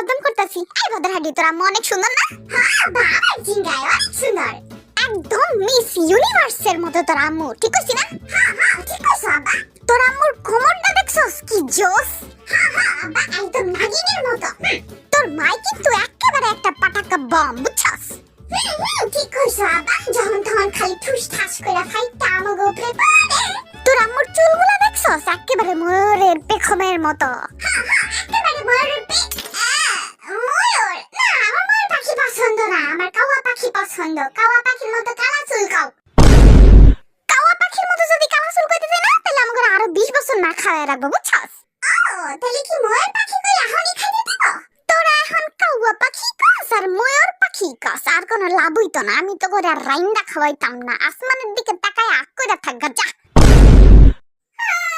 বদনাম করতেছি। এই ভদ্রহাটি তোর আম্মু অনেক সুন্দর না? হ্যাঁ বাবা জিঙ্গায় অনেক সুন্দর, একদম মিস ইউনিভার্সের মতো তোর আম্মু, ঠিক কইছি না? হ্যাঁ হ্যাঁ ঠিক কইছো আব্বা। তোর আম্মুর কোমরটা দেখছস কি জোস? হ্যাঁ হ্যাঁ আব্বা একদম নাগিনের মতো। তোর মাই কিন্তু একেবারে একটা পাটাকা বম, বুঝছস? ঠিক কইছো আব্বা, যখন তখন খালি ঠুস ঠাস করে ফাইটটা আমাগো উপরে পড়ে। তোর আম্মুর চুলগুলো দেখছস একেবারে ময়ূরের পেখমের মতো। হ্যাঁ হ্যাঁ একেবারে ময়ূরের ময়ূর না, আমার ময়ূর পাখি পছন্দ না, আমার কাওয়া পাখি পছন্দ। কাওয়া পাখির মতো কালা চুল কাও। কাওয়া পাখির মতো যদি কালা চুল কইতে দেয় না, তাহলে আমাকে আরো 20 বছর না খাওয়ায় রাখবো, বুঝছস? ও তাহলে কি ময়ূর পাখি কই এখনই খাইতে দেব? তোরা এখন কাওয়া পাখি কস আর ময়ূর পাখি কস, আর কোনো লাভ হইতো না। আমি তো করে রাইন্দা খাওয়াইতাম না, আসমানের দিকে তাকায় আক কইরা থাকগা যা।